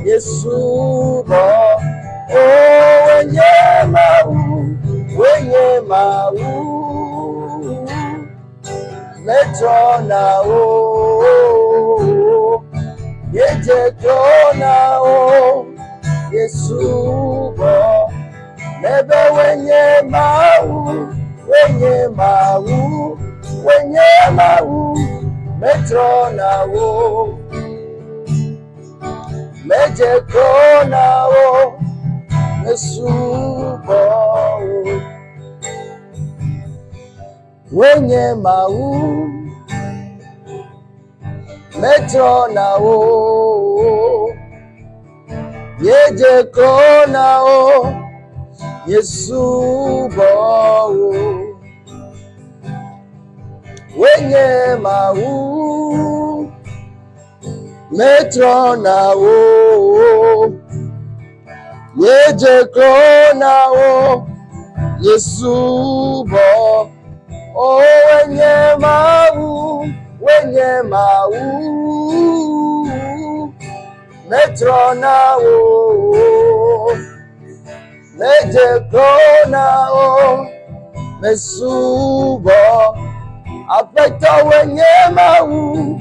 Yesu bo wenye mau metrona yeje krona Yesu bo nebe wenye mau metrona meje krona Yesu bo wenye mau metrona yeje krona Yesu bo wenye mau metrona yeje krona Yesu bo wenye mau metrona meje krona Yesu bo apeta wenye mau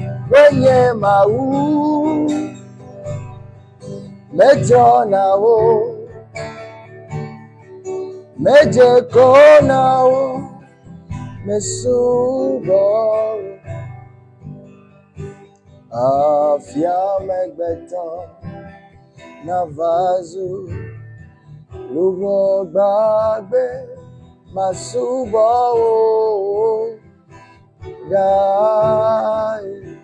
metrona meje krona Yesu bo afia megbeton na vazu lugo gbagbe masubo dai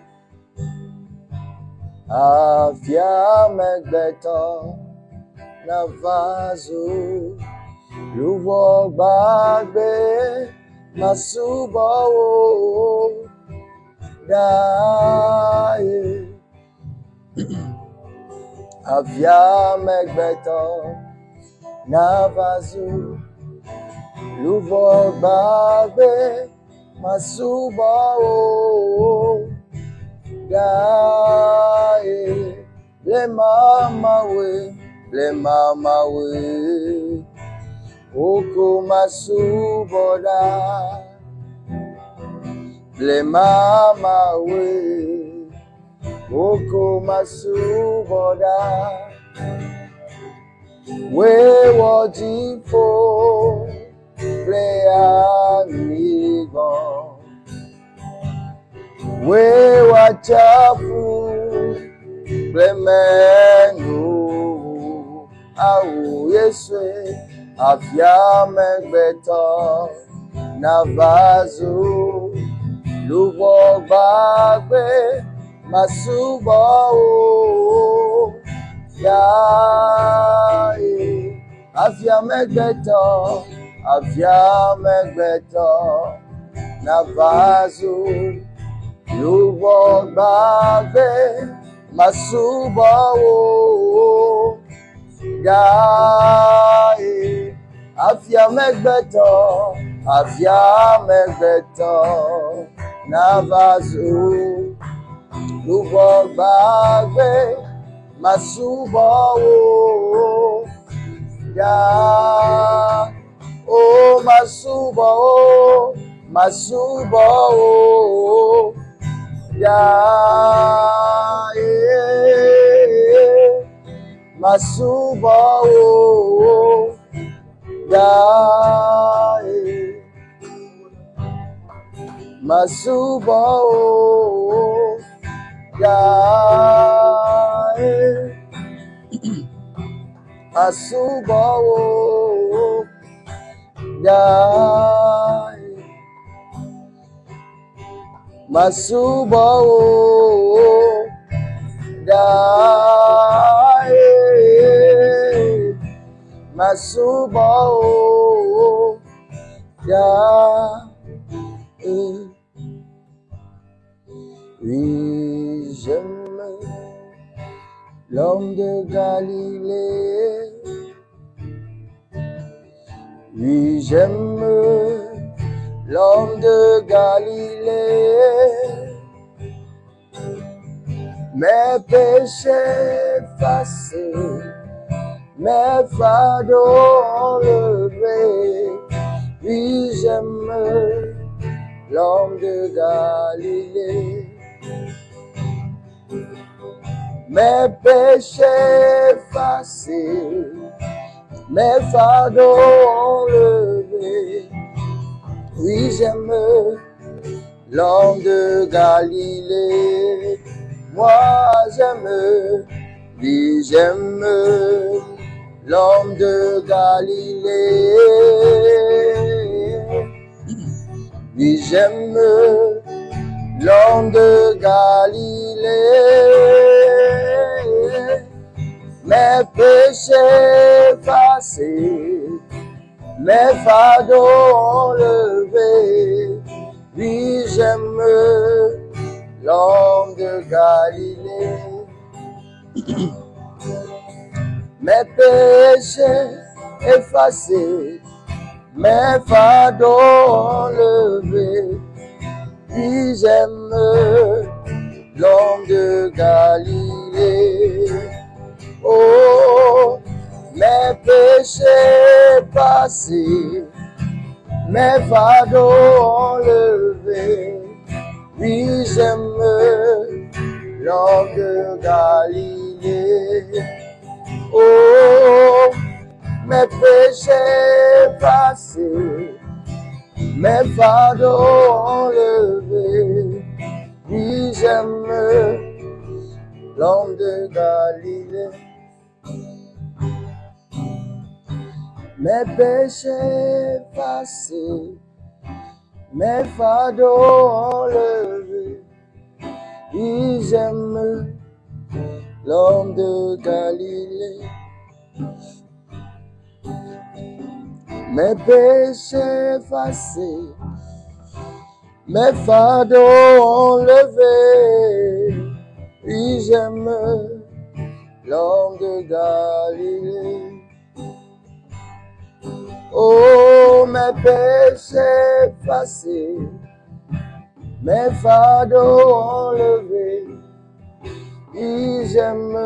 afia megbeton na vazu lugo gbagbe masubo dai avia megbeton na vazu luvo bagbe masubo dai le mama we oko masubo dai le mama we oko masuboda we wajifo le amigo we wachafu le menu au Yesu afia megbeto na vazu luvo bagbe masubo dai afia megbeto na vazu luvo bagbe masubo dai afia megbeto na vazu luvo bagbe masubo ya o masubo ya masubo ya masubo ya masubo ya masubo ya masubo ya oui, j'aime l'homme de Galilée. Oui, j'aime l'homme de Galilée. mes péchés effacés, mes fardeaux enlevés. Oui, j'aime l'homme de Galilée. Mes péchés effacés, mes fardeaux enlevés. Oui, j'aime l'homme de Galilée. Moi, j'aime, oui, j'aime l'homme de Galilée. Oui, j'aime l'homme de Galilée. Mes péchés effacés, mes fardeaux enlevés. Oui, j'aime l'homme de Galilée. Mes péchés effacés, mes fardeaux enlevés. Oui, j'aime l'homme de Galilée. Oh, mes péchés passés, mes fardeaux enlevés. Oui, j'aime l'homme de Galilée. Oh, mes péchés passés, mes fardeaux enlevés. Oui, j'aime l'homme de Galilée. Mes péchés passés, mes fardeaux enlevés. Oui, j'aime l'homme de Galilée. Mes péchés effacés, mes fardeaux enlevés. Oui, j'aime l'homme de Galilée. Oh, mes péchés effacés, mes fardeaux enlevés. Oui, j'aime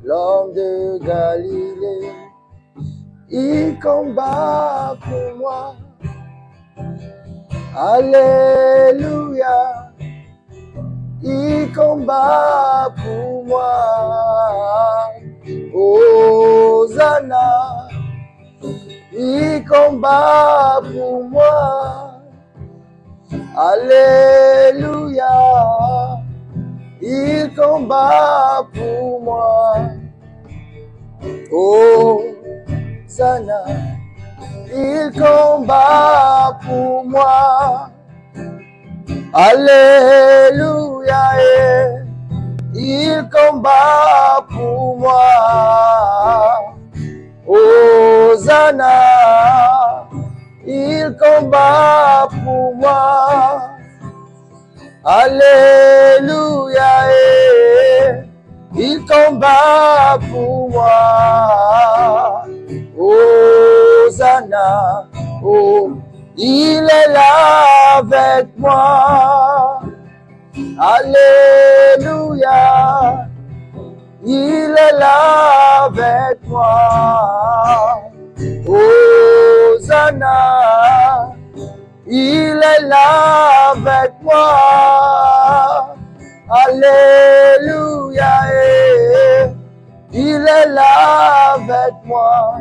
l'homme de Galilée. Il combat pour moi. Alléluia. Il combat pour moi. Hosanna. Il combat pour moi. Alléluia. Il combat pour moi. Hosanna. Il combat pour moi. Alléluia. Il combat pour moi. Hosanna. Il combat pour moi. Alléluia. Il combat pour moi. Hosanna. Oh, il est là avec moi. Alléluia. Il est là avec moi. Hosanna. Il est là avec moi. Alléluia. Il est là avec moi.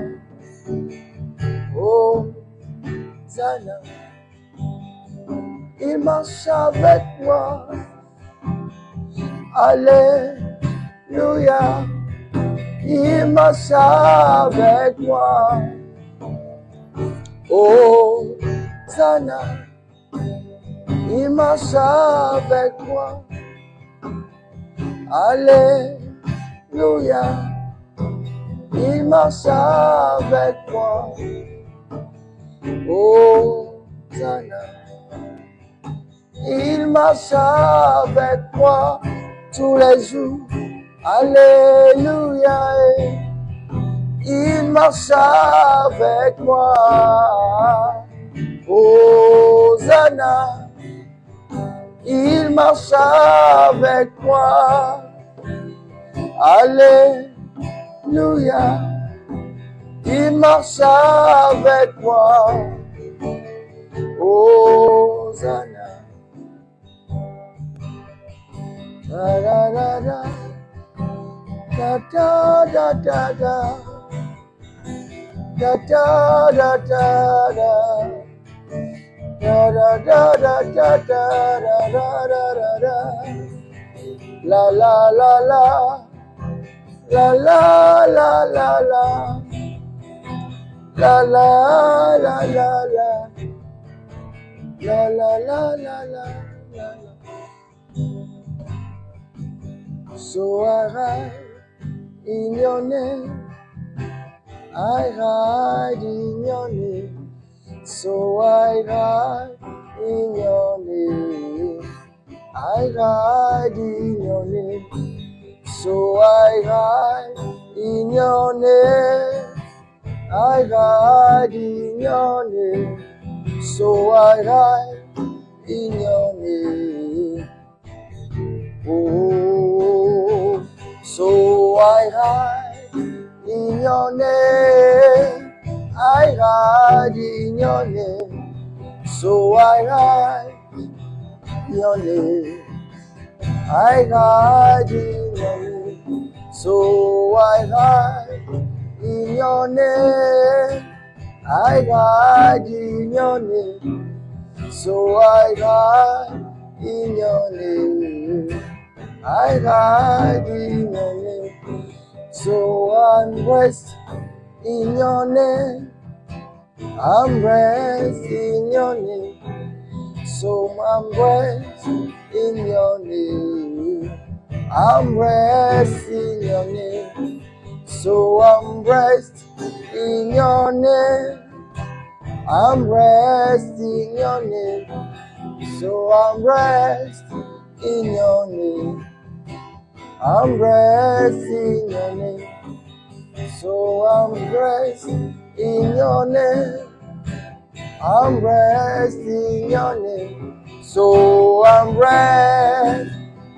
Hosanna. Il marche avec moi. Alléluia. Il marche avec moi. Hosanna. Il marche avec moi. Alléluia. Il marche avec moi. Hosanna. Il marche avec moi tous les jours. Alléluia. Il marche avec moi. Hosanna. il marche avec moi. Alléluia, il marche avec moi. Hosanna. Da da da da. Da da da da da. Da da da da da. Da da da da da da da da da. La la la la. La la la la la. La la la la la. La la la la la la. So I ride in your name. I ride in your name. So I ride in your name. I ride in your name. So I ride in your name. I ride in your name. So I ride in your name. Oh, so I ride in your name. I ride in your name. So I ride in your name. I ride in your name. So I ride in your name. I ride in your name. So I ride in your name. I ride in your name. So I'm rest in your name. I'm rest in your name. So I'm rest in your name. I'm rest in your name. So I'm rest in your name. I'm rest in your name. So I'm rest in your name. I'm rest in your name. So I'm rest in your name. I'm rest in your name. So I'm rest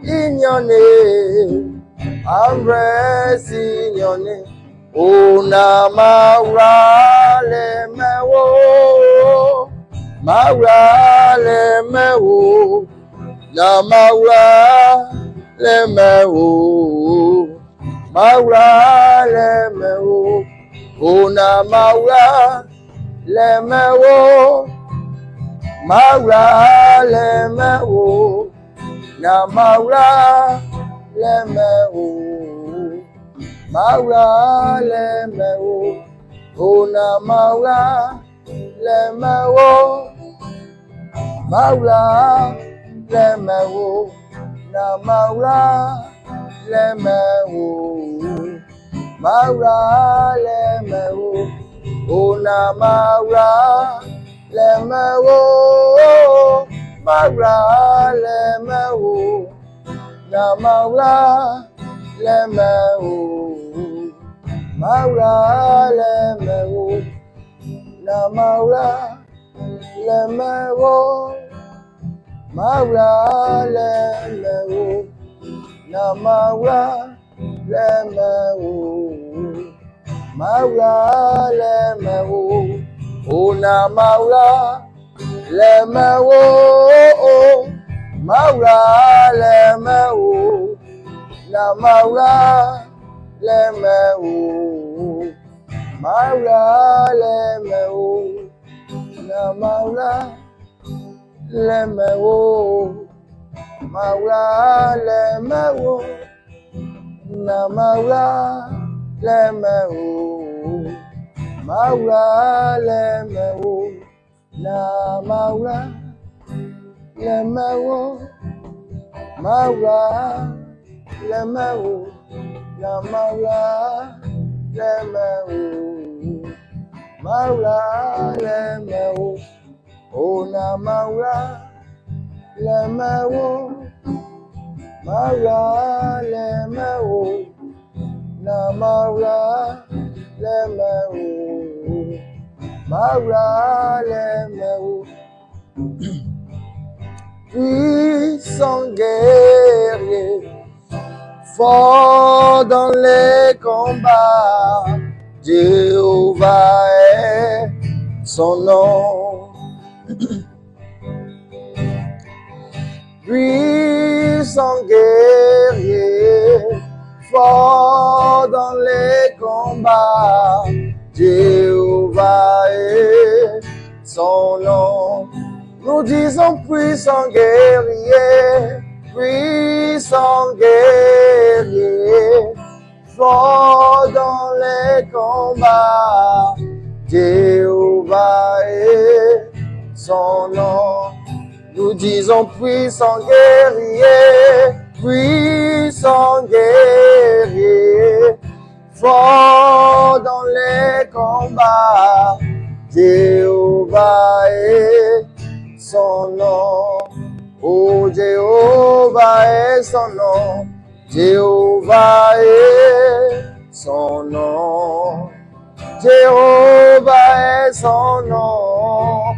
in your name. I'm rest in your name. Oh, Namara le mewo, Mara le mewo, Namara le mewo, Mara le mewo. Oh, Namara le mewo, Mara le mewo, Namara le mewo. Maura le mewo, ona maura le mewo, maura le mewo, na maura le mewo, maura le mewo, ona maura le mewo, maura le mewo, na maura le mewo. Maura le mewo, na maura le mewo, maura le mewo, na maura le mewo, maura le mewo, oh na maura le mewo, maura le mewo, na maura le mewo, maura le mewo, na maura le mewo, maura le mewo, na maura le mewo, maura le mewo, na maura le mewo, maura le mewo. Na maura le mewo, maura le mewo, oh na maura le mewo, maura le mewo, na maura le mewo, maura le mewo. Please puissant guerrier, fort dans les combats, Jéhovah est son nom. Puissant guerrier, fort dans les combats, Jéhovah est son nom. Nous disons puissant guerrier, puissant guerrier, fort dans les combats, Jéhovah est son nom. Nous disons puissant guerrier, puissant guerrier, fort dans les combats, Jéhovah est son nom. Oh, Jéhovah est son nom, Jéhovah est son nom, Jéhovah est son nom,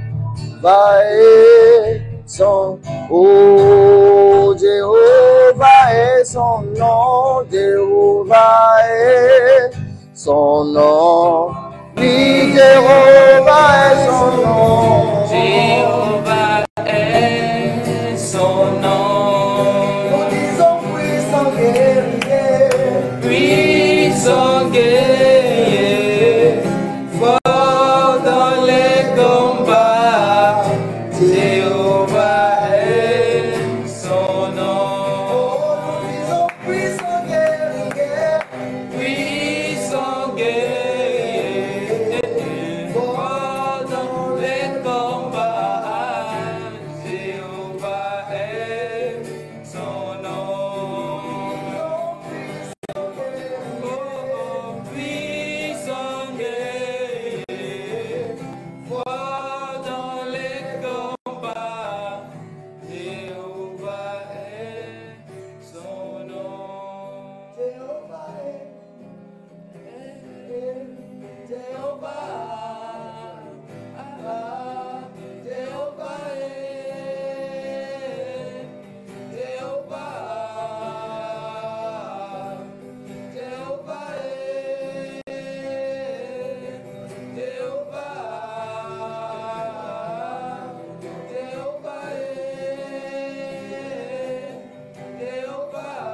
Jéhovah est son, oh, Jéhovah est son nom, Jéhovah est son nom, oui, Jéhovah est son nom, Jéhovah est son nom. Nous disons puissant guerrier, Puissant guerrier, fort dans les combats, Jéhovah est son nom. nous disons puissant guerrier, Puissant guerrier, fort dans les combats, Jéhovah est son nom. Puissant guerrier, fort dans les combats, Jéhovah est son nom. Jéhovah est, Jéhovah, Jéhovah est, Jéhovah, Jéhovah est, Jéhovah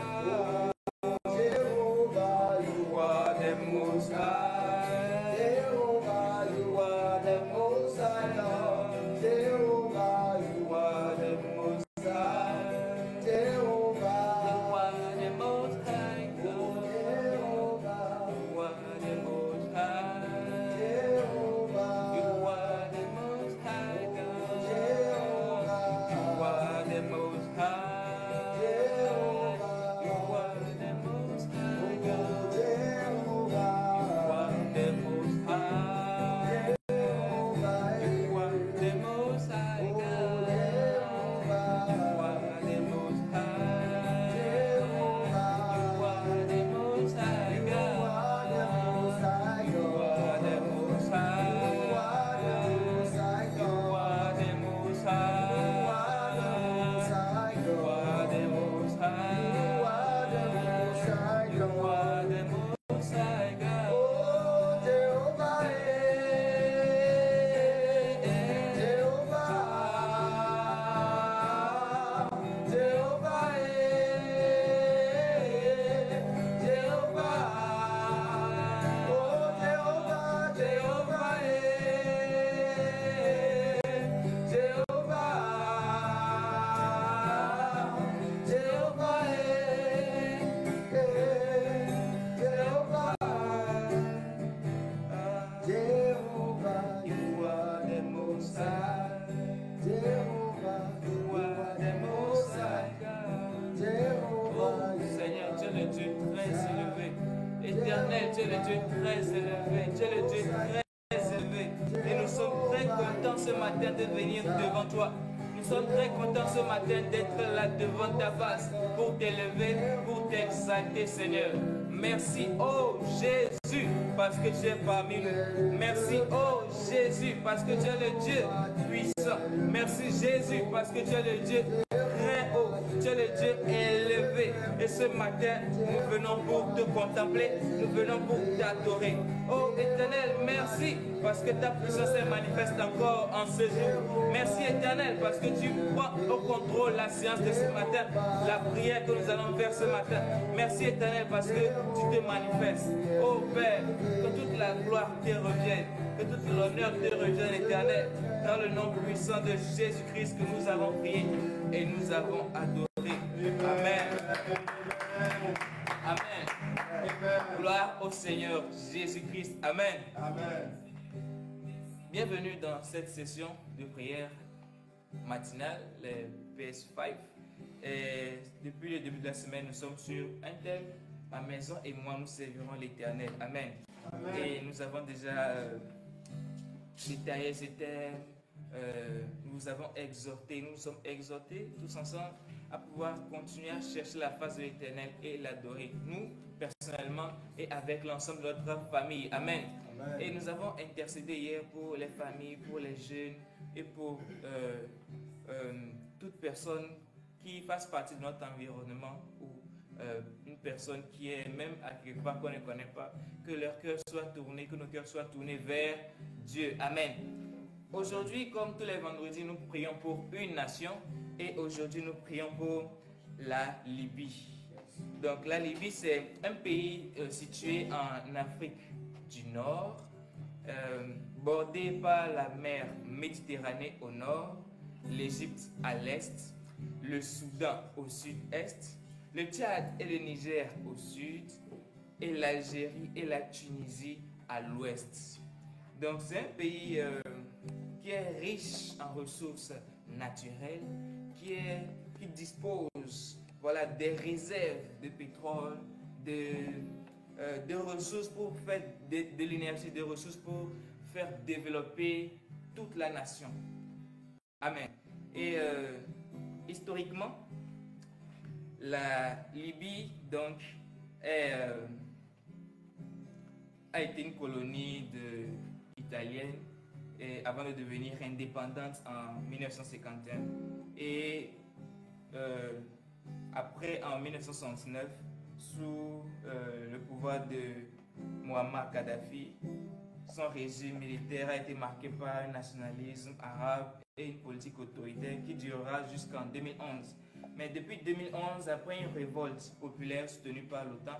est, Jéhovah, you are the most high. Jehovah, You are the most high God. Jehovah, You are the most high. Jehovah, You are the most high God. Jehovah, You are the most high. Jehovah, You are the most high God. Jehovah, You are the most high. You are the most high God. Jehovah, You are the most high. You are the most high God. You are the most high. You are the most high God. You are the most high. You are the most high. You are the most high. You are the most high God. You are the most high. You are the most high God. Oh, Seigneur, Dieu le Dieu très élevé. Éternel, Dieu le Dieu très élevé. Dieu le Dieu très élevé. Et nous sommes très contents ce matin de venir devant toi. Nous sommes très contents ce matin d'être là devant ta face pour t'élever, pour t'exalter, Seigneur. Merci, oh Jésus, parce que tu es parmi nous. Merci, oh Jésus, parce que tu es le Dieu puissant. puissant. Merci Jésus parce que tu es le Dieu très haut, tu es le Dieu élevé. Et ce matin, nous venons pour te contempler, nous venons pour t'adorer. Oh Éternel, merci parce que ta puissance est manifeste encore en ce jour. Merci Éternel parce que tu prends au contrôle la séance de ce matin, la prière que nous allons faire ce matin. Merci Éternel parce que tu te manifestes. Oh Père, que toute la gloire te revienne, que tout l'honneur te revienne Éternel, dans le nom puissant de Jésus-Christ que nous avons prié et nous avons adoré. Amen. Amen. Gloire au Seigneur Jésus-Christ. Amen. Amen. Bienvenue dans cette session de prière matinale, les PS5. Et depuis le début de la semaine, nous sommes sur un thème. Ma maison et moi, nous servirons l'Éternel. Amen. Amen. Et nous avons déjà détaillé ce thème. Nous avons exhorté, nous sommes exhortés tous ensemble à pouvoir continuer à chercher la face de l'Éternel et l'adorer, nous personnellement et avec l'ensemble de notre famille. Amen. Amen. Et nous avons intercédé hier pour les familles, pour les jeunes et pour toute personne qui fasse partie de notre environnement ou une personne qui est même à quelque part qu'on ne connaît pas, que leur cœur soit tourné, que nos cœurs soient tournés vers Dieu. Amen. Aujourd'hui, comme tous les vendredis, nous prions pour une nation et aujourd'hui nous prions pour la Libye. Donc la Libye, c'est un pays situé en Afrique du Nord, bordé par la mer Méditerranée au nord, l'Égypte à l'est, le Soudan au sud-est, le Tchad et le Niger au sud et l'Algérie et la Tunisie à l'ouest. Donc c'est un pays qui est riche en ressources naturelles, qui dispose des réserves de pétrole, de ressources pour faire de l'énergie, de ressources pour faire développer toute la nation. Amen. Et historiquement, la Libye donc a été une colonie italienne et avant de devenir indépendante en 1951 et après en 1969 sous le pouvoir de Muammar Kadhafi, son régime militaire a été marqué par un nationalisme arabe et une politique autoritaire qui durera jusqu'en 2011. Mais depuis 2011, après une révolte populaire soutenue par l'OTAN,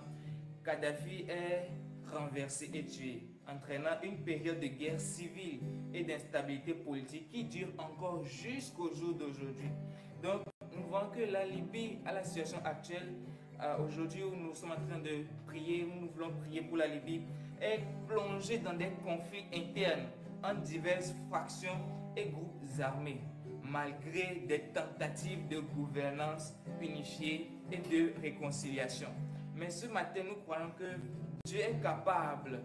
Kadhafi est renversé et tué, entraînant une période de guerre civile et d'instabilité politique qui dure encore jusqu'au jour d'aujourd'hui. Donc, nous voyons que la Libye, à la situation actuelle, aujourd'hui où nous sommes en train de prier, où nous voulons prier pour la Libye, est plongée dans des conflits internes entre diverses fractions et groupes armés, malgré des tentatives de gouvernance unifiée et de réconciliation. Mais ce matin, nous croyons que Dieu est capable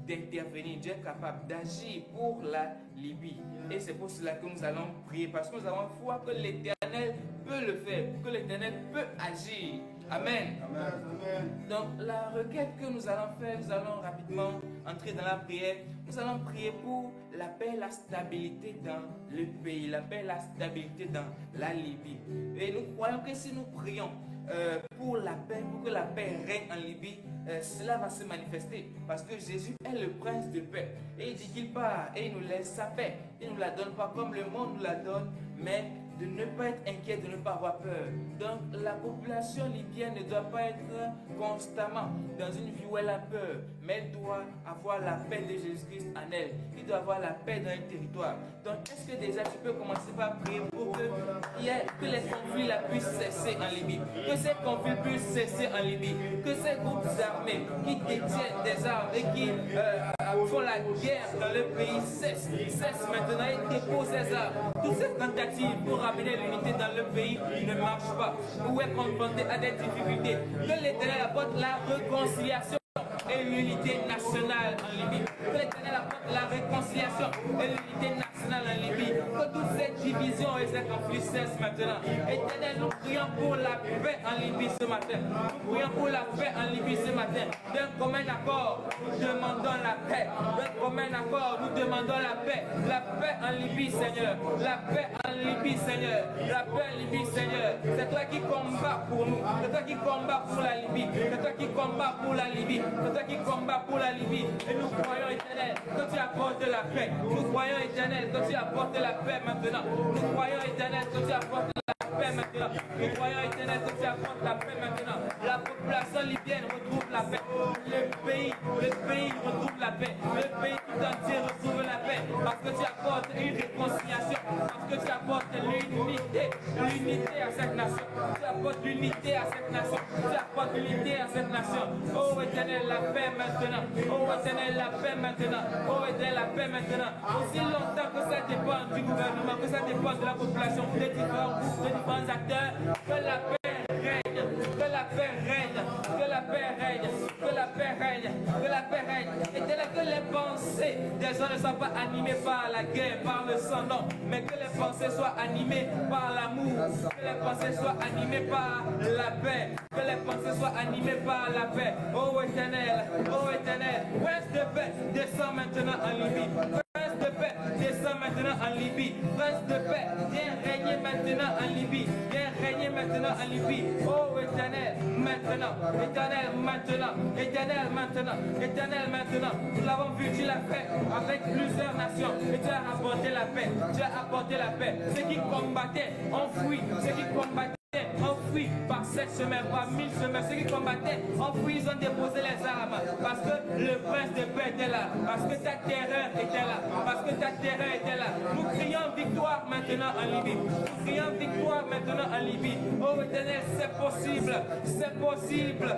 d'intervenir, Dieu est capable d'agir pour la Libye. Et c'est pour cela que nous allons prier, parce que nous avons foi que l'Éternel peut le faire, que l'Éternel peut agir. Amen. Amen. Donc la requête que nous allons faire, nous allons rapidement entrer dans la prière. Nous allons prier pour la paix et la stabilité dans le pays, la paix et la stabilité dans la Libye. Et nous croyons que si nous prions pour la paix, pour que la paix règne en Libye, cela va se manifester parce que Jésus est le prince de paix et il dit qu'il part et il nous laisse sa paix. Il ne nous la donne pas comme le monde nous la donne, mais de ne pas être inquiet, de ne pas avoir peur. Donc la population libyenne ne doit pas être constamment dans une vie où elle a peur, mais elle doit avoir la paix de Jésus-Christ en elle. Il doit avoir la paix dans un territoire. Donc est-ce que déjà tu peux commencer par prier pour que les conflits puissent cesser en Libye, que ces conflits puissent cesser en Libye, que ces groupes armés qui détiennent des armes et qui font la guerre dans le pays cessent maintenant et déposent ces armes. Toutes ces tentatives pour ramener l'unité dans le pays ne marchent pas, ou est confronté à des difficultés. Que l'Éternel apporte la réconciliation et l'unité nationale en Libye. Que l'Éternel apporte la réconciliation et l'unité nationale maintenant en Libye. Que toutes ces divisions et ces conflits cessent maintenant. Éternel, nous prions pour la paix en Libye ce matin. Nous prions pour la paix en Libye ce matin. D'un commun accord, nous demandons la paix. D'un commun accord, nous demandons la paix. La paix en Libye, Seigneur. La paix en Libye, Seigneur. La paix en Libye, Seigneur. C'est toi qui combats pour nous. C'est toi qui combats pour la Libye. C'est toi qui combats pour la Libye. C'est toi qui combats pour la Libye. Et nous croyons, Éternel, que tu apportes la paix. Nous croyons, Éternel, que tu apportes la paix maintenant. Nous croyons, Éternel, que tu apportes la paix maintenant. Nous croyons, Éternel, que tu apportes la paix maintenant. La population libyenne retrouve la paix. Le pays retrouve la paix. Le pays tout entier retrouve la paix. Parce que tu apportes une réconciliation. Parce que tu apportes l'unité à cette nation. Tu apportes l'unité à cette nation. Tu apportes l'unité à cette nation. Oh Éternel, la paix maintenant. Oh Éternel, la paix maintenant. Oh Éternel, la paix maintenant. Aussi longtemps que ça dépend du gouvernement, que ça dépend de la population, des différents groupes, des différents acteurs, que la paix règne, que la paix règne, que la paix règne, que la paix règne, que la paix règne. Éternel, que les pensées des gens ne soient pas animées par la guerre, par le sang, non, mais que les pensées soient animées par l'amour, que les pensées soient animées par la paix, que les pensées soient animées par la paix. Oh Éternel, prince de paix, descends maintenant en Libye. Prince de paix, descends maintenant en Libye. Prince de paix, viens régner maintenant en Libye. Viens régner maintenant en Libye. Oh Éternel, maintenant. Éternel, maintenant. Éternel, maintenant. Éternel, maintenant. Nous l'avons vu, tu l'as fait avec plusieurs nations. Et tu as apporté la paix. Tu as apporté la paix. Ceux qui combattaient ont fui. Ceux qui combattaient enfouis par 7 semaines, par 1000 semaines, ceux qui combattaient, enfouis, ils ont déposé les armes, parce que le prince de paix était là, parce que ta terreur était là, parce que ta terreur était là. Nous crions victoire maintenant en Libye, nous crions victoire maintenant en Libye. Oh Éternel, c'est possible, c'est possible,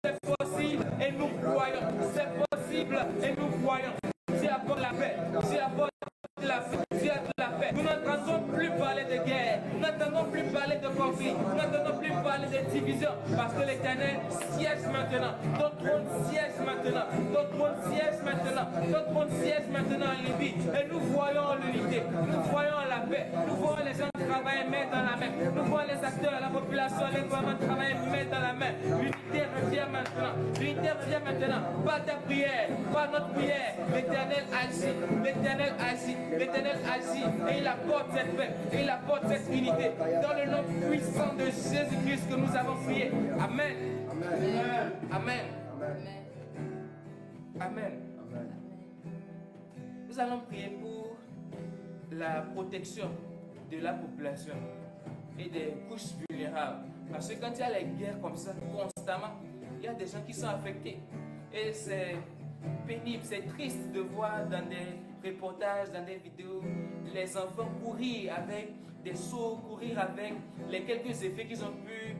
c'est possible, et nous croyons, c'est possible, et nous croyons. Tu apportes la paix, tu apportes la paix, tu apportes la paix. Nous n'entendons plus parler de guerre, nous n'entendons plus parler de conflit, nous n'entendons plus parler de division, parce que l'Éternel siège maintenant, ton trône siège maintenant, ton trône siège maintenant, ton trône siège maintenant en Libye, et nous voyons l'unité, nous voyons la paix, nous voyons les gens travailler main dans la main, nous voyons les acteurs, la population, les gouvernements travailler main dans la main. L'unité revient maintenant, l'unité revient maintenant, pas ta prière, pas notre prière. L'Éternel agit, l'Éternel agit, l'Éternel agit, et il apporte cette paix, et il apporte cette unité, dans le nom puissant de Jésus-Christ que nous avons prié. Amen. Amen. Amen. Amen. Nous allons prier pour la protection de la population et des couches vulnérables. Parce que quand il y a les guerres comme ça, constamment, il y a des gens qui sont affectés. Et c'est pénible, c'est triste de voir dans des reportages, dans des vidéos, les enfants courir avec des seaux, courir avec les quelques effets qu'ils ont pu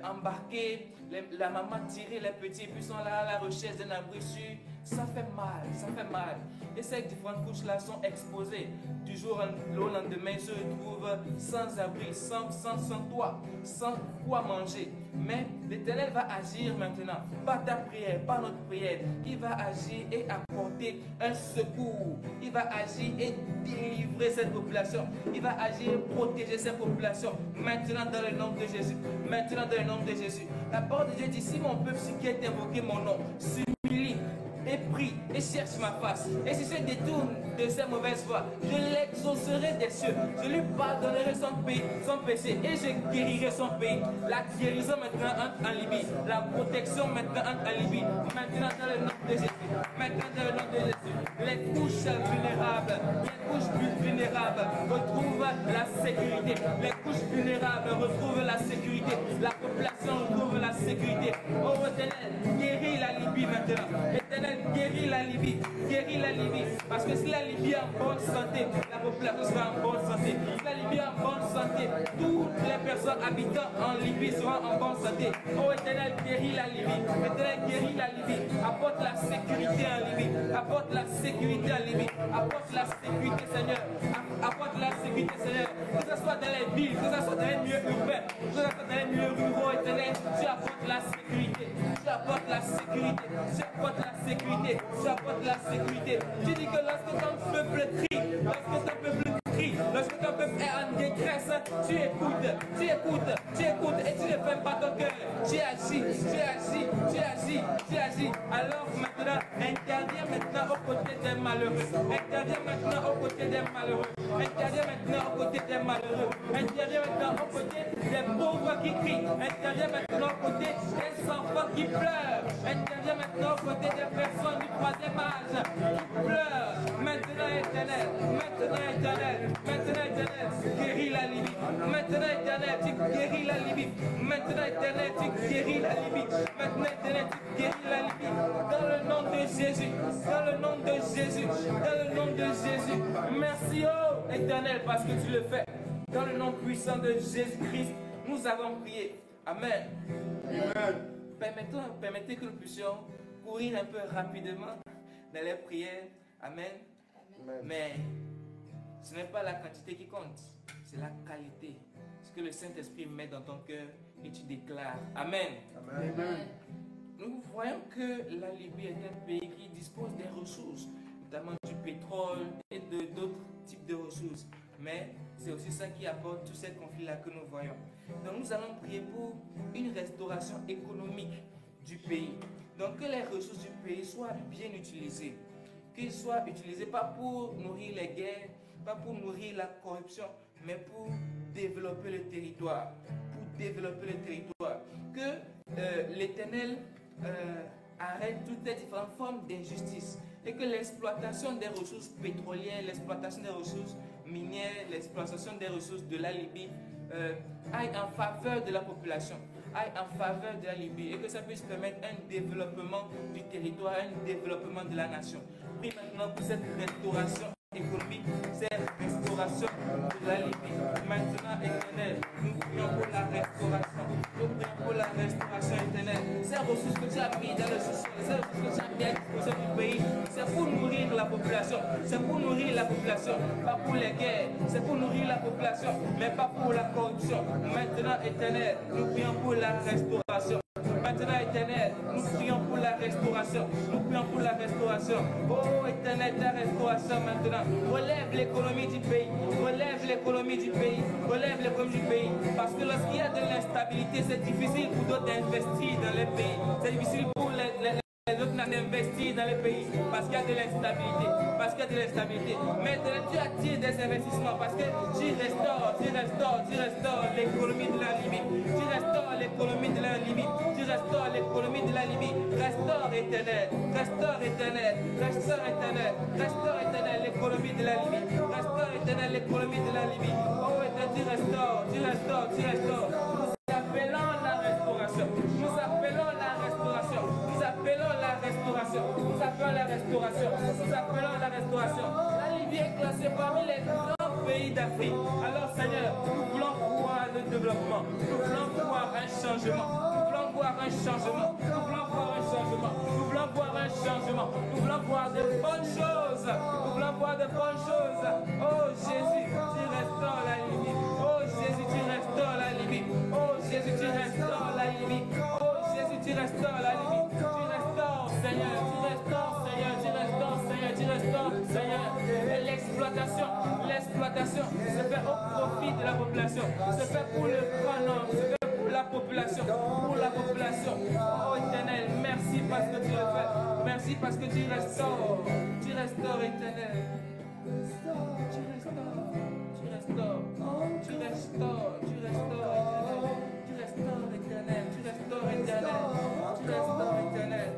embarquer, la maman tirer les petits, puis sont là à la recherche d'un abri sûr. Ça fait mal, ça fait mal. Et ces différentes couches-là sont exposées. Du jour au lendemain, ils se retrouvent sans abri, sans toit, sans quoi manger. Mais l'Éternel va agir maintenant, par ta prière, par notre prière. Il va agir et apporter un secours. Il va agir et délivrer cette population. Il va agir et protéger cette population. Maintenant dans le nom de Jésus. Maintenant dans le nom de Jésus. La parole de Dieu dit, si mon peuple qui est invoqué mon nom s'humilie et prie et cherche ma face, et si se détourne de ses mauvaises voies, je l'exaucerai des cieux, je lui pardonnerai son péché, et je guérirai son pays. La guérison maintenant entre en Libye, la protection maintenant entre en Libye, maintenant dans le nom de Jésus, maintenant dans le nom de Jésus. Les couches vulnérables retrouvent la sécurité, les couches vulnérables retrouvent la sécurité, la population retrouve la sécurité. Oh Éternel, guéris la Libye maintenant. Éternel, guéris la Libye, parce que si la Libye est en bonne santé, la population sera en bonne santé. Si la Libye est en bonne santé, toutes les personnes habitant en Libye seront en bonne santé. Oh Éternel, guéris la Libye, Éternel, guéris la Libye, apporte la sécurité en Libye, apporte la sécurité en Libye, apporte la sécurité Seigneur, apporte la sécurité Seigneur, que ce soit dans les villes, que ce soit dans les milieux urbains, que ce soit dans les milieux ruraux. Éternel, tu apportes la sécurité, tu apportes la sécurité, tu apportes la sécurité, tu apportes la sécurité. Tu dis que lorsque ton peuple crie, lorsque ton peuple peuple est en détresse, tu écoutes et tu ne fermes pas ton cœur. Tu agis. Alors maintenant, interviens maintenant aux côtés des malheureux. Interviens maintenant aux côtés des malheureux. Interviens maintenant aux côtés des malheureux. Interviens maintenant aux côtés des pauvres qui crient. Interviens maintenant aux côtés des enfants qui pleurent. Interviens maintenant aux côtés des personnes du troisième âge qui pleurent. Maintenant éternel, guéris la Libye. Maintenant éternel, tu guéris la Libye. Maintenant éternel, tu guéris la Libye. Maintenant éternel, tu guéris la Libye. Dans le nom de Jésus, dans le nom de Jésus, dans le nom de Jésus. Merci oh éternel parce que tu le fais. Dans le nom puissant de Jésus-Christ, nous avons prié. Amen. Amen. Permettez que nous puissions courir un peu rapidement dans les prières. Amen. Amen. Mais ce n'est pas la quantité qui compte, c'est la qualité. Ce que le Saint-Esprit met dans ton cœur et tu déclares. Amen. Amen. Amen. Nous voyons que la Libye est un pays qui dispose des ressources, notamment du pétrole et d'autres types de ressources. Mais c'est aussi ça qui apporte tous ces conflits-là que nous voyons. Donc nous allons prier pour une restauration économique du pays. Donc que les ressources du pays soient bien utilisées. Qu'ils soient utilisés pas pour nourrir les guerres, pas pour nourrir la corruption, mais pour développer le territoire. Pour développer le territoire. Que l'Éternel arrête toutes les différentes formes d'injustice et que l'exploitation des ressources pétrolières, l'exploitation des ressources minières, l'exploitation des ressources de la Libye aille en faveur de la population, aille en faveur de la Libye et que ça puisse permettre un développement du territoire, un développement de la nation. Prie maintenant pour cette restauration économique, cette restauration de la Libye. Maintenant, éternel, nous prions pour la restauration. Nous prions pour la restauration éternelle. Ces ressources que tu as mis dans le sous-sol, ces ressources que tu as mis à disposition du pays, c'est pour nourrir la population. C'est pour nourrir la population, pas pour les guerres. C'est pour nourrir la population, mais pas pour la corruption. Maintenant, éternel, nous prions pour la restauration. Maintenant, éternel, nous prions pour la restauration. Nous prions pour la restauration. Oh, éternel, ta restauration maintenant. Relève l'économie du pays. Relève l'économie du pays. Relève l'économie du pays. Parce que lorsqu'il y a de l'instabilité, c'est difficile pour d'autres d'investir dans les pays. C'est difficile pour les autres d'investir dans les pays. Parce qu'il y a de l'instabilité. Parce qu'il y a de l'instabilité. Mais tu attires des investissements. Parce que tu restaures l'économie de la Libye. Tu restaures l'économie de la Libye. Tu restaures l'économie de la Libye. Restaure éternel. Restaure éternel. Restaure éternel. Restaure éternel l'économie de la Libye. Restaure éternel l'économie de la Libye. Oh éternel, tu restaures. Tu restaures. Tu restaures. Nous appelons la restauration. Nous appelons la restauration. Nous appelons la restauration. Nous appelons la restauration. Nous appelons la restauration. La Libye est classée parmi les grands pays d'Afrique. Alors Seigneur, nous voulons voir le développement. Nous voulons voir un changement. Nous voulons voir un changement. Nous voulons voir un changement. Nous voulons voir un changement. Nous voulons voir de bonnes choses. Nous voulons voir de bonnes choses. Oh Jésus, tu restaures la Libye. Oh Jésus, tu restaures la Libye. Oh Jésus, tu restaures la Libye. Oh Jésus, tu restaures la Libye. Tu restaures, Seigneur. Tu restaures, Seigneur. Tu restaures, Seigneur. Tu restaures, Seigneur. Et l'exploitation se fait au profit de la population. Se fait pour le grand nombre. Se fait pour la population. Pour la population. Oh éternel, merci parce que tu le fais. Merci parce que tu restaures. Tu restaures, éternel. Tu restaures. Tu restaures. Tu restaures. Tu restaures, éternel. Tu restaures, éternel. Tu restaures, éternel. Tu restaures, éternel.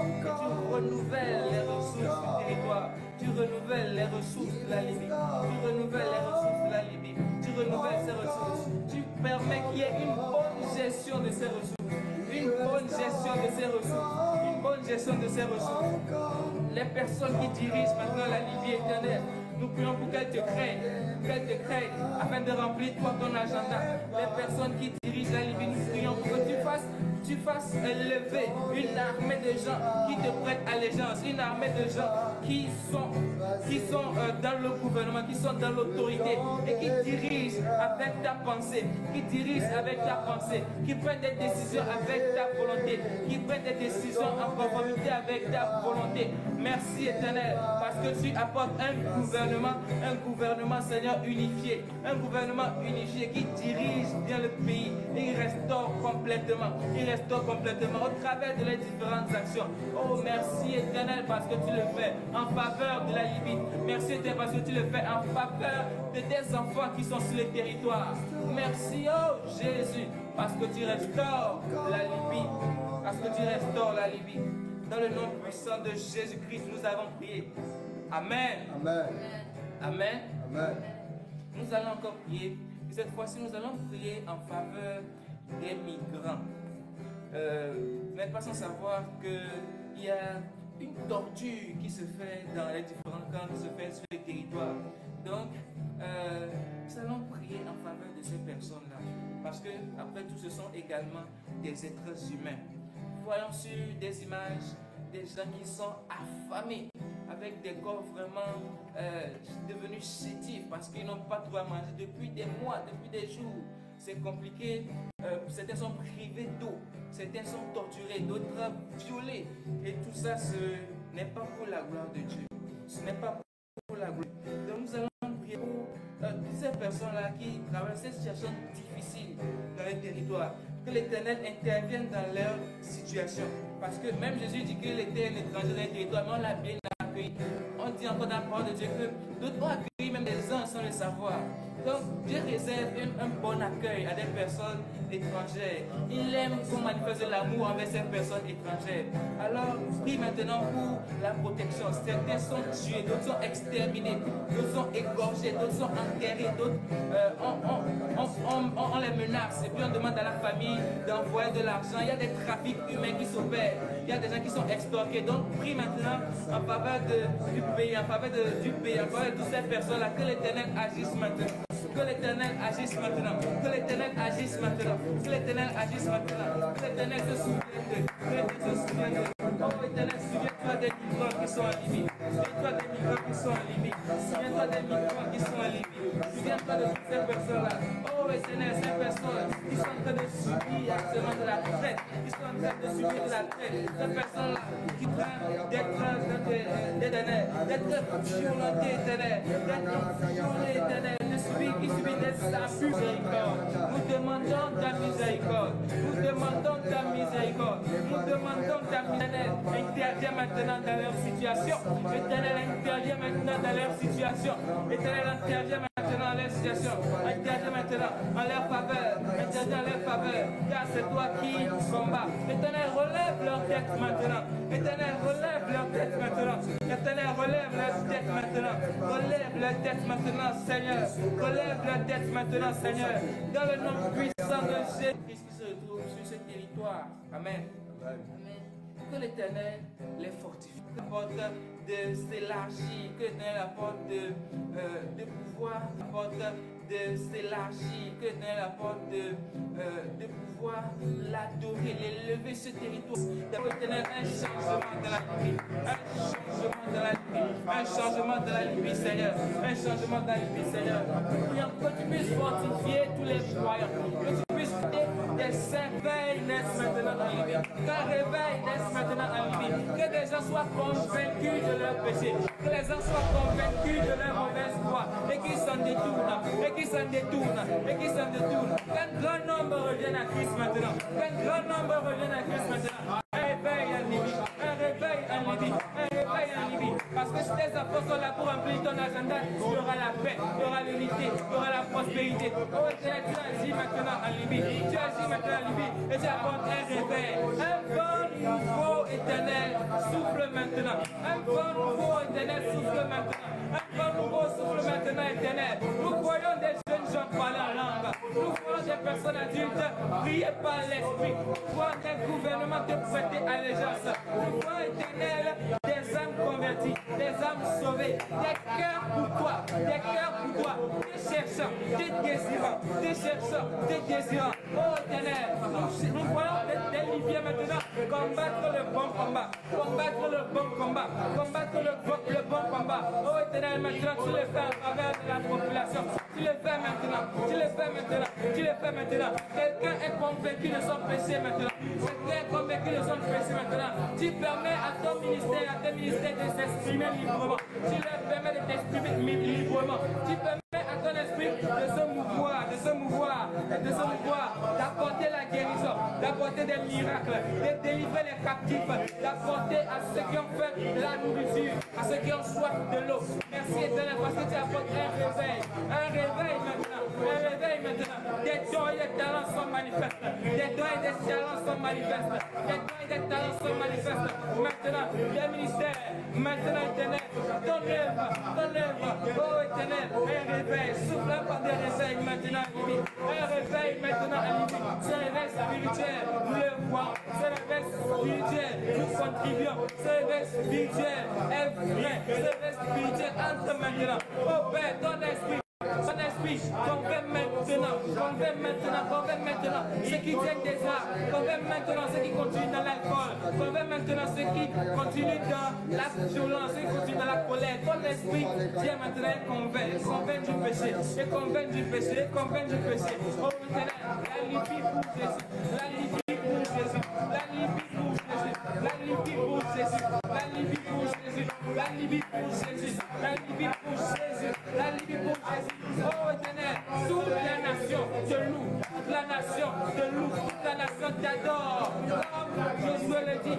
Et tu renouvelles les ressources du territoire. Tu renouvelles les ressources de la Libye. Tu renouvelles les ressources de la Libye. Tu renouvelles ces ressources. Tu permets qu'il y ait une bonne gestion de ces ressources. Une bonne gestion de ces ressources. Une bonne gestion de ces ressources. Les personnes qui dirigent maintenant la Libye éternelle, nous prions pour qu'elles te craignent, afin de remplir toi ton agenda. Les personnes qui dirigent la Libye, nous prions pour que tu fasses lever une armée de gens qui te prêtent allégeance, une armée de gens qui sont dans le gouvernement, qui sont dans l'autorité et qui dirigent avec ta pensée, qui prennent des décisions avec ta volonté, qui prennent des décisions en conformité avec ta volonté. Merci Éternel, parce que tu apportes un gouvernement Seigneur unifié, qui dirige bien le pays et il restaure complètement au travers de les différentes actions. Oh merci Éternel, parce que tu le fais en faveur de la Libye. Merci Éternel, parce que tu le fais en faveur de tes enfants qui sont sur le territoire. Merci oh Jésus, parce que tu restaures la Libye. Dans le nom puissant de Jésus-Christ, nous avons prié. Amen. Amen. Amen. Amen. Nous allons encore prier. Et cette fois-ci, nous allons prier en faveur des migrants. Vous n'êtes pas sans savoir qu'il y a une torture qui se fait dans les différents camps, qui se fait sur les territoires. Donc, nous allons prier en faveur de ces personnes-là. Parce que, après tout, ce sont également des êtres humains. Voyons sur des images des gens qui sont affamés, avec des corps vraiment devenus chétifs parce qu'ils n'ont pas trouvé à manger depuis des mois, depuis des jours. C'est compliqué. Certains sont privés d'eau, certains sont torturés, d'autres violés. Et tout ça, ce n'est pas pour la gloire de Dieu. Ce n'est pas pour la gloire. Donc nous allons prier pour ces personnes-là qui traversent ces situations difficiles dans les territoires. Que l'Éternel intervienne dans leur situation. Parce que même Jésus dit qu'il était un étranger dans les territoires, mais on l'a bien accueilli. On dit encore dans la parole de Dieu que d'autres ont accueilli même des gens sans le savoir. Donc Dieu réserve un bon accueil à des personnes étrangères. Il aime qu'on manifeste l'amour envers ces personnes étrangères. Alors prie maintenant pour la protection. Certains sont tués, d'autres sont exterminés, d'autres sont égorgés, d'autres sont enterrés, d'autres on les menace. Et puis on demande à la famille d'envoyer de l'argent. Il y a des trafics humains qui s'opèrent. Il y a des gens qui sont extorqués. Donc prie maintenant en faveur du pays, en faveur de toutes ces personnes-là, que l'Éternel agisse maintenant. Que l'Éternel agisse maintenant. Que l'Éternel agisse maintenant. Que l'Éternel agisse maintenant. Que l'Éternel se souvienne d'eux. Que l'Éternel se souvienne d'eux. Oh Éternel, souviens-toi des migrants qui sont en Libye. Souviens-toi des migrants qui sont en Libye. Souviens-toi des migrants qui sont en Libye. Souviens-toi de toutes ces personnes-là. Oh Éternel, ces personnes qui sont en train de subir actuellement de la traite. Qui sont en train de subir de la traite. Ces personnes-là qui craignent d'être violentées, Éternel. D'être violées, Éternel. Qui subit des abus, miséricorde. Nous demandons ta miséricorde. Nous demandons ta miséricorde. Nous demandons ta miséricorde. Interviens maintenant dans leur situation. Éternel, interviens maintenant dans leur situation. Éternel, interviens maintenant dans leur situation. Interviens maintenant en leur faveur. Interviens en leur faveur. Car c'est toi qui combats. Éternel, relève leur tête maintenant. Éternel, relève leur tête maintenant. Éternel, relève leur tête maintenant. Relève leur tête maintenant, Seigneur. Relève leur tête maintenant, Seigneur. Dans le nom puissant de Jésus qui se retrouve sur ce territoire. Amen. Amen. Que l'Éternel les fortifie. Apporte de s'élargir. Que l'Éternel apporte de pouvoir. Apporte de s'élargir. Que l'Éternel apporte de pouvoir l'adorer, l'élever ce territoire. Que l'Éternel un changement dans la Libye. Un changement dans la Libye, Seigneur. Un changement dans la Libye, Seigneur. Prions que tu puisses fortifier tous les croyants. Que tu puisses des réveils naissent maintenant en Libye. Qu'un réveil naisse maintenant en Libye. Que des gens soient convaincus de leur péché. Que les gens soient convaincus de leur mauvaise foi. Et qu'ils s'en détournent. Qu'un grand nombre revienne à Christ maintenant. Qu'un grand nombre revienne à Christ maintenant. Un réveil en Libye. Un réveil en Libye. Un réveil en Libye. Parce que si tes apôtres sont là pour remplir ton agenda, il y aura la paix, il y aura l'unité, il y aura la prospérité. Oh Éternel, tu agis maintenant en Libye. Tu agis maintenant en Libye et tu apportes un réveil. Un vent nouveau éternel souffle maintenant. Un vent nouveau éternel souffle maintenant. Un vent nouveau souffle maintenant éternel. Nous voyons des jeunes gens parler en langue. Nous voyons des personnes adultes prier par l'esprit. Nous voyons des gouvernements te prêter allégeance. Nous voyons éternel des âmes converties, des âmes sauvées, des cœurs pour toi, des cœurs pour toi. Te chercher cherchant, te désirant, oh Éternel, nous voyons des Libyens maintenant combattre le bon combat, combattre le bon combat, combattre le bon combat. Oh Éternel, maintenant tu le fais à travers de la population, tu le fais maintenant, tu le fais maintenant, tu le fais maintenant. Quelqu'un est convaincu de son péché maintenant, quelqu'un est convaincu de son péché maintenant. Tu permets à ton ministère, à tes ministères de s'exprimer librement, tu leur permets de t'exprimer librement, tu permets à ton esprit de se mouvoir, d'apporter la guérison, d'apporter des miracles, de délivrer les captifs, d'apporter à ceux qui ont faim de la nourriture, à ceux qui ont soif de l'eau. Merci Éternel parce que tu apportes un réveil maintenant, des dons et des talents sont manifestes, des dons et des talents sont manifestes, des dons et des talents sont manifestes. Maintenant, les ministères, maintenant Éternel, ton œuvre, oh Éternel, un réveil, souffle par des réveils maintenant, un réveil maintenant à Libye, ce réveil spirituel, nous le voyons, ce réveil spirituel, nous contribuons, ce réveil spirituel est vrai, ce réveil spirituel entre maintenant, oh Père, ton esprit, convainc maintenant ceux qui tiennent des arts, convainc maintenant ceux qui continuent dans l'alcool, convainc maintenant ceux qui continuent dans la violence, ceux qui continuent dans la colère. Ton esprit vient maintenant et convainc du péché, et convainc du péché, et convainc du péché. Oh Éternel, la Libye pour Jésus, la Libye pour Jésus, la Libye pour Jésus, la Libye pour Jésus, la Libye pour Jésus, la Libye pour Jésus, la Libye pour Jésus, la Libye pour Jésus. Oh Éternel, toute la nation te loue, toute la nation te loue, toute la nation t'adore. Comme Josué le dit,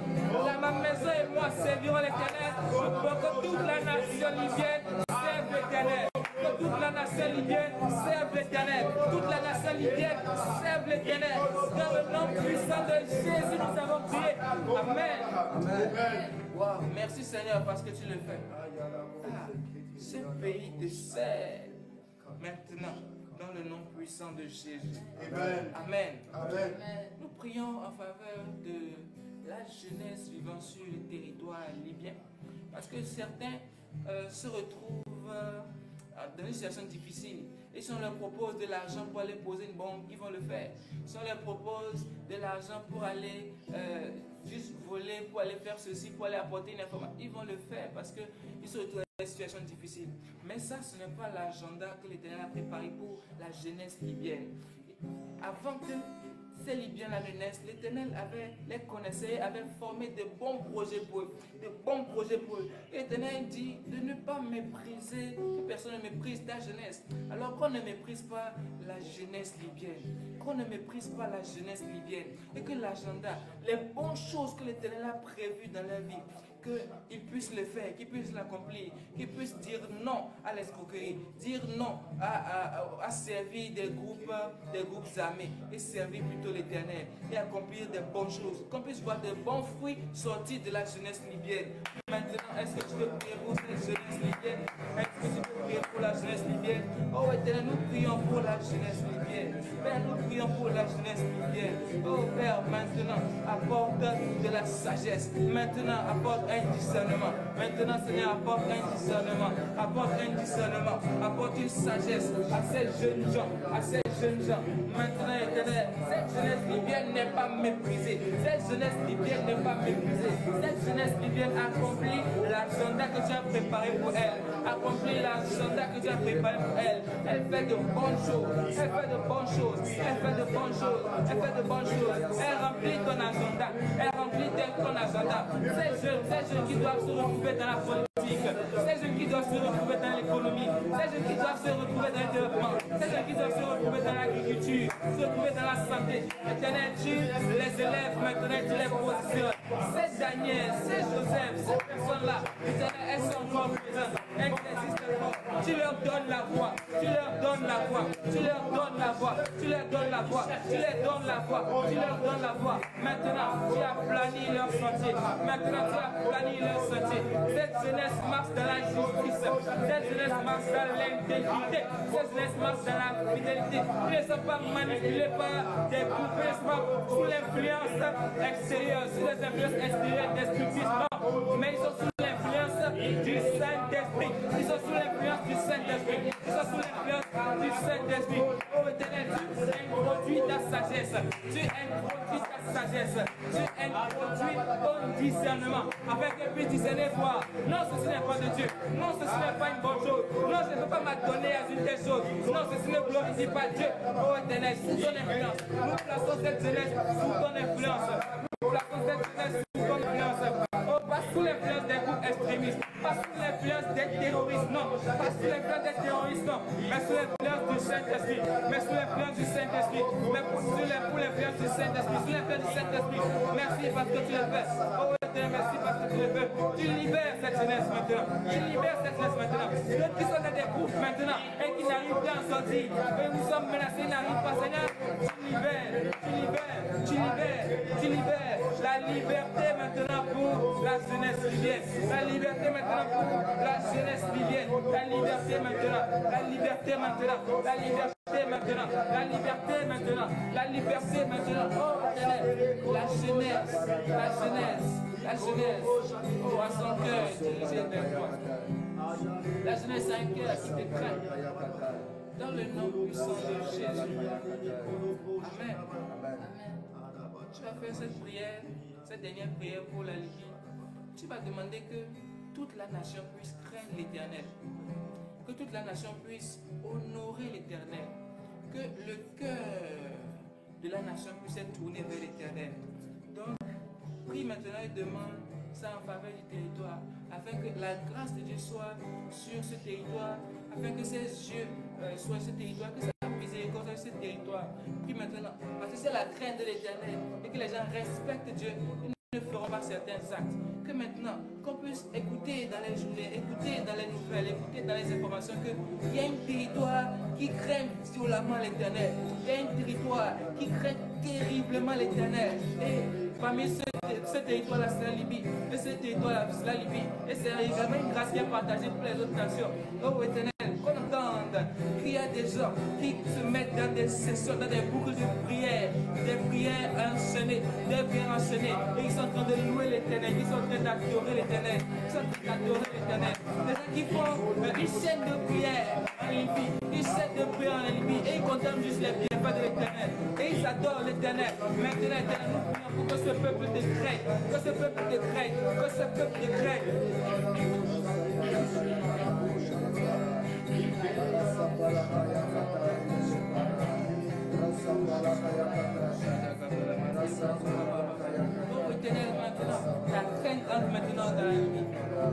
ma maison et moi servirons l'Éternel, pour que toute la nation libyenne serve l'Éternel. Que toute la nation libyenne serve l'Éternel. Toute la nation libyenne serve l'Éternel. Dans le nom puissant de Jésus, nous avons prié. Amen. Wow. Merci Seigneur parce que tu le fais. Ce pays te sert. Maintenant, dans le nom puissant de Jésus. Amen. Amen. Amen. Nous prions en faveur de la jeunesse vivant sur le territoire libyen. Parce que certains se retrouvent dans une situation difficile. Et si on leur propose de l'argent pour aller poser une bombe, ils vont le faire. Si on leur propose de l'argent pour aller juste voler, pour aller faire ceci, pour aller apporter une information, ils vont le faire parce qu'ils se retrouvent dans une situation difficile. Mais ça, ce n'est pas l'agenda que l'Éternel a préparé pour la jeunesse libyenne. Avant que ces Libyens la jeunesse, l'Éternel les connaissait, avait formé de bons projets pour eux, L'Éternel dit de ne pas mépriser, que personne ne méprise ta jeunesse. Alors qu'on ne méprise pas la jeunesse libyenne, et que l'agenda, les bonnes choses que l'Éternel a prévues dans leur vie, qu'ils puissent le faire, qu'ils puissent l'accomplir, qu'ils puissent dire non à l'escroquerie, dire non à servir des groupes armés et servir plutôt l'Éternel et accomplir des bonnes choses, qu'on puisse voir de bons fruits sortis de la jeunesse libyenne. Maintenant, est-ce que tu peux prier pour cette jeunesse libyenne? Est-ce que tu peux prier pour la jeunesse libyenne? Oh Éternel, nous prions pour la jeunesse libyenne. Père, nous prions pour la jeunesse libyenne. Oh Père, maintenant, apporte de la sagesse. Maintenant, apporte un discernement. Maintenant, Seigneur, apporte un discernement. Apporte une sagesse à ces jeunes gens, Maintenant, Éternel, cette jeunesse libyenne n'est pas méprisée. Cette jeunesse libyenne accomplit l'agenda que tu as préparé pour elle. Elle fait de bonnes choses. Elle remplit ton agenda. Ces jeunes qui doivent se retrouver dans la politique, ces jeunes qui doivent se retrouver dans l'économie, ces jeunes qui doivent se retrouver dans le développement, ces jeunes qui doivent se retrouver dans l'agriculture, se retrouver dans la santé. Éternel, tu les élèves maintenant, tu les positionnes. Ces Daniel, ces Joseph, ces personnes-là, Éternel, elles sont encore présentes, elles existent encore. Tu leur donnes la voix. Maintenant, tu as planifié leur sentier. Cette jeunesse marche dans la justice. Cette jeunesse marche dans l'intégrité. Cette jeunesse marche dans la fidélité. Ils ne sont pas manipulés par des groupes, sous l'influence extérieure, destructrice, mais ils sont sous l'influence du Saint-Esprit. Ils sont sous l'influence du Saint-Esprit. Ils sont sous l'influence du Saint-Esprit. Oh Éternel, tu introduis ta sagesse. Tu introduis ta sagesse. Tu introduis ton discernement. Afin que puisse discerner voir. Non, ceci n'est pas de Dieu. Non, ceci n'est pas une bonne chose. Non, je ne peux pas m'adonner à une telle chose. Non, ceci ne glorifie pas Dieu. Oh Éternel, sous ton influence. Nous plaçons cette jeunesse sous ton influence. Nous plaçons cette jeunesse sous ton influence. Oh, pas sous l'influence des groupes extrémistes. Pas sous l'influence des terroristes, non. Pas sous l'influence des terroristes, non. Mais sous l'influence du Saint-Esprit. Mais sous l'influence du Saint-Esprit. Mais pour l'influence du Saint-Esprit. Sous l'influence du Saint-Esprit. Merci parce que tu le fais. Oh, merci parce que tu le fais. Tu libères cette jeunesse maintenant. Tu libères cette jeunesse maintenant. Ceux qui sont dans des groupes maintenant et qui n'arrivent pas à en sortir. Et nous sommes menacés, n'arrivent pas, Seigneur. Tu libères, tu libères, tu libères, tu libères. La liberté maintenant pour la jeunesse libyenne. La liberté maintenant pour la jeunesse libyenne. La liberté maintenant. La liberté maintenant. La liberté maintenant. La liberté maintenant. La liberté maintenant. Oh, la jeunesse. La jeunesse. La jeunesse, oh, à son cœur dirigé vers toi. La jeunesse a un cœur qui te craint. Dans le nom puissant de Jésus. Amen. Amen. Tu vas faire cette prière, cette dernière prière pour la Libye. Tu vas demander que toute la nation puisse craindre l'Éternel. Que toute la nation puisse honorer l'Éternel. Que le cœur de la nation puisse être tourné vers l'Éternel. Donc, prie maintenant et demande ça en faveur du territoire, afin que la grâce de Dieu soit sur ce territoire, afin que ses yeux soient sur ce territoire, que sa miséricorde soit sur ce territoire. Prie maintenant, parce que c'est la crainte de l'Éternel et que les gens respectent Dieu. Ils ne feront pas certains actes. Que maintenant, qu'on puisse écouter dans les journées, écouter dans les nouvelles, écouter dans les informations qu'il y a un territoire qui craint violemment l'Éternel. Il y a un territoire qui craint terriblement l'Éternel. Et parmi ce territoire-là, c'est la Libye. Et ce territoire-là, c'est la Libye. Et c'est également une grâce qui est partagée pour les autres nations. Oh Éternel, qu'on entende qu'il y a des gens qui se mettent dans des sessions, dans des boucles de prières, des prières enchaînées, des prières enchaînées. Et ils sont en train de louer l'Éternel, ils sont en train d'adorer l'Éternel, ils sont en train d'adorer l'Éternel. Des gens qui font une chaîne de prière en Libye, une chaîne de prière en Libye, et ils contemplent juste les bienfaits de l'Éternel. Et ils adorent l'Éternel. Maintenant, l'Éternel, nous prions pour que ce peuple te craigne, que ce peuple te craigne, que ce peuple te craigne. Oh Éternel, maintenant, la crainte rentre maintenant dans la Libye.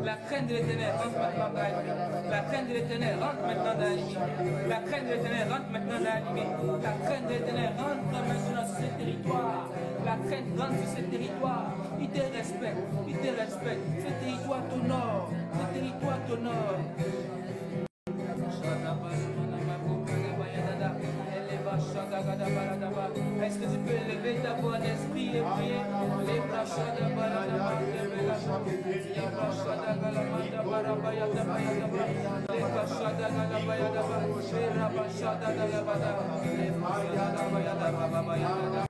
La crainte de l'Éternel rentre maintenant dans la Libye. La crainte de l'Éternel rentre maintenant dans la Libye. La crainte de l'Éternel rentre maintenant dans la Libye. La crainte de l'Éternel rentre maintenant sur ce territoire. La crainte rentre sur ce territoire. Il te respecte, il te respecte. Ce territoire t'honore, ce territoire t'honore. Est-ce que tu peux lever ta voix d'esprit et prier? Les brachas de Baradaba, les brachas de Baradaba, les brachas de Galabayadaba, les rabachas de Galabada, les brachas de Bayadaba.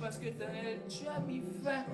parce que éternel, tu as mis fin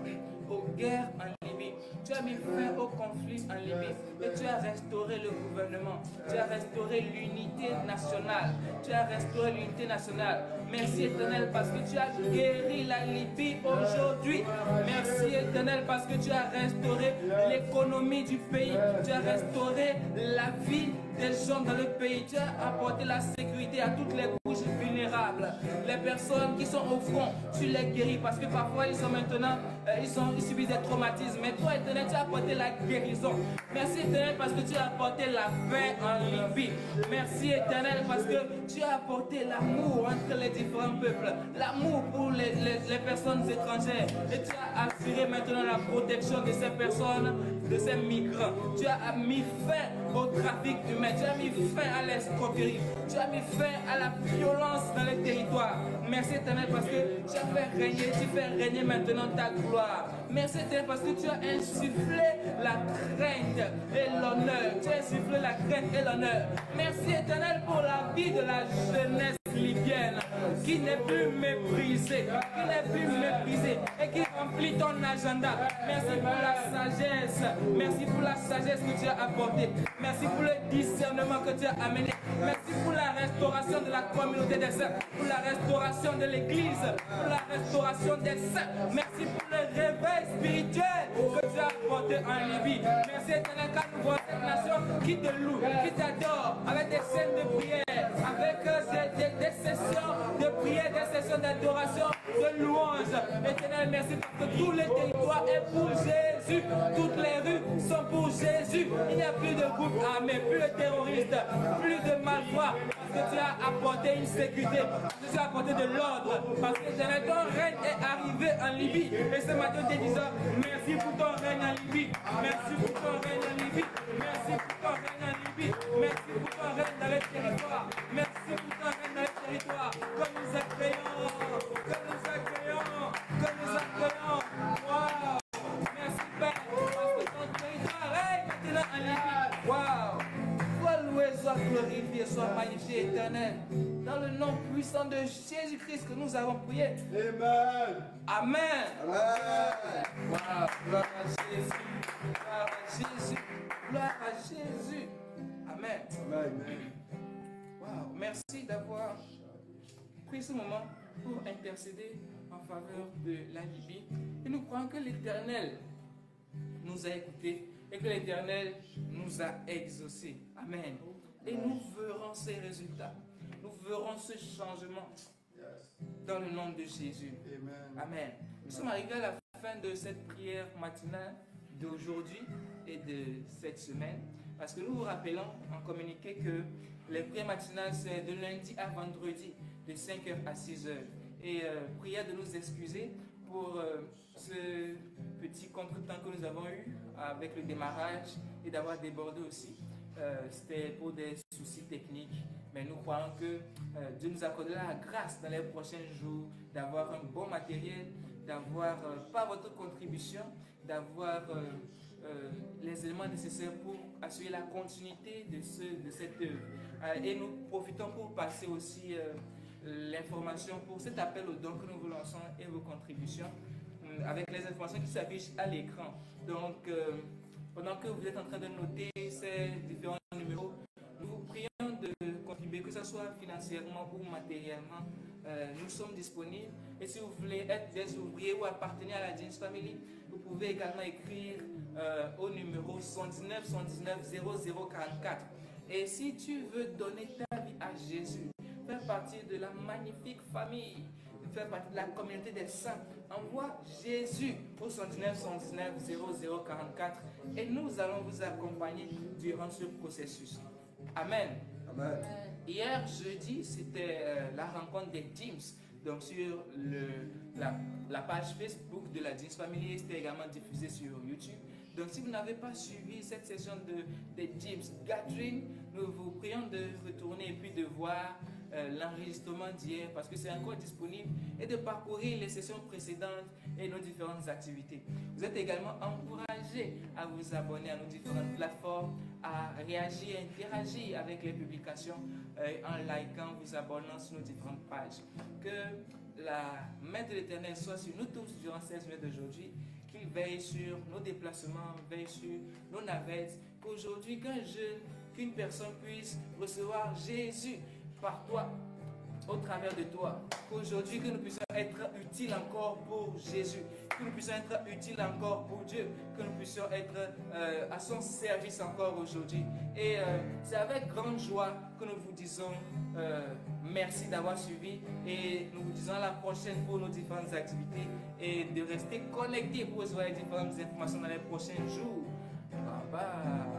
aux guerres en Libye. Tu as mis fin aux conflits en Libye. Et tu as restauré le gouvernement. Tu as restauré l'unité nationale. Tu as restauré l'unité nationale. Merci éternel parce que tu as guéri la Libye aujourd'hui. Merci éternel parce que tu as restauré l'économie du pays. Tu as restauré la vie des gens dans le pays. Tu as apporté la sécurité à toutes les couches vulnérables. Les personnes qui sont au front, tu les guéris parce que parfois ils sont maintenant, ils subissent des traumatismes. Mais toi éternel, tu as apporté la guérison. Merci éternel parce que tu as apporté la paix en Libye. Merci éternel parce que tu as apporté l'amour entre les différents peuples. L'amour pour les personnes étrangères. Et tu as assuré maintenant la protection de ces personnes, de ces migrants. Tu as mis fin au trafic humain. Tu as mis fin à l'escroquerie. Tu as mis fin à la violence dans les territoires. Merci éternel parce que tu as fait régner, tu fais régner maintenant ta gloire. Merci éternel parce que tu as insufflé la crainte et l'honneur. Tu as insufflé la crainte et l'honneur. Merci éternel pour la vie de la jeunesse libyenne qui n'est plus méprisée, et qui remplit ton agenda. Merci pour la sagesse. Merci pour la sagesse que tu as apportée. Merci pour le discernement que tu as amené. Merci pour la restauration de la communauté des saints, pour la restauration de l'église, pour la restauration des saints. Merci pour le réveil spirituel que tu as apporté en Libye. Merci éternel car nous voyons cette nation qui te loue, qui t'adore, avec des scènes de prière, avec des sessions de prière, des sessions d'adoration, de louange. Éternel, merci parce que tous les territoires est pour Jésus. Toutes les rues sont pour Jésus. Il n'y a plus de groupe armé, plus de terroristes, plus de malfrats. Parce que tu as apporté une sécurité, parce que tu as apporté de l'ordre. Parce que éternel, ton règne est arrivé en Libye. Et ce matin, te disant merci pour ton règne en Libye. Merci pour ton règne en Libye. Merci pour ton règne en Libye. Merci pour ton règne dans les territoires. Merci pour ton règne dans les territoires. Que nous accueillons, que nous accueillons, que nous accueillons. Wow. Merci Père, parce que ton territoire règne maintenant en Libye. Wow. Sois loué, sois glorifié, sois magnifié, éternel. Dans le nom puissant de Jésus-Christ que nous avons prié. Amen. Amen. Amen. Wow. Gloire à Jésus. Gloire à Jésus. Gloire à Jésus. Amen. Amen. Wow. Merci d'avoir pris ce moment pour intercéder en faveur de la Libye. Et nous croyons que l'Éternel nous a écoutés et que l'Éternel nous a exaucés. Amen. Et nous verrons ces résultats. Nous verrons ce changement dans le nom de Jésus. Amen. Nous sommes arrivés à la fin de cette prière matinale d'aujourd'hui et de cette semaine. Parce que nous vous rappelons en communiqué que les prières matinales, c'est de lundi à vendredi, de 5h à 6h. Et prière de nous excuser pour ce petit contretemps que nous avons eu avec le démarrage et d'avoir débordé aussi. C'était pour des soucis techniques, mais nous croyons que Dieu nous accordera la grâce dans les prochains jours d'avoir un bon matériel, d'avoir par votre contribution, d'avoir les éléments nécessaires pour assurer la continuité de cette œuvre. Et nous profitons pour passer aussi l'information pour cet appel au don que nous vous lançons et vos contributions avec les informations qui s'affichent à l'écran. Donc, pendant que vous êtes en train de noter ces différents numéros, nous vous prions de contribuer, que ce soit financièrement ou matériellement. Nous sommes disponibles. Et si vous voulez être des ouvriers ou appartenir à la Jeans Family, vous pouvez également écrire au numéro 119 119 0044. Et si tu veux donner ta vie à Jésus, faire partie de la magnifique famille, faire partie de la communauté des saints, envoie Jésus au 119 119 0044 et nous allons vous accompagner durant ce processus. Amen. Amen. Hier jeudi, c'était la rencontre des Teams. Donc sur la page Facebook de la Jeans Family, c'était également diffusé sur YouTube. Donc si vous n'avez pas suivi cette session des Teams Gathering, nous vous prions de retourner et puis de voir l'enregistrement d'hier parce que c'est encore disponible et de parcourir les sessions précédentes et nos différentes activités. Vous êtes également encouragés à vous abonner à nos différentes plateformes, à réagir, interagir avec les publications en likant, vous abonnant sur nos différentes pages. Que la main de l'Éternel soit sur nous tous durant cette journée d'aujourd'hui, qu'il veille sur nos déplacements, veille sur nos navettes, qu'aujourd'hui, qu'une personne puisse recevoir Jésus par toi, au travers de toi, qu'aujourd'hui que nous puissions être utiles encore pour Jésus, que nous puissions être utiles encore pour Dieu, que nous puissions être à son service encore aujourd'hui. Et c'est avec grande joie que nous vous disons merci d'avoir suivi et nous vous disons à la prochaine pour nos différentes activités et de rester connectés pour recevoir les différentes informations dans les prochains jours. Bye bye.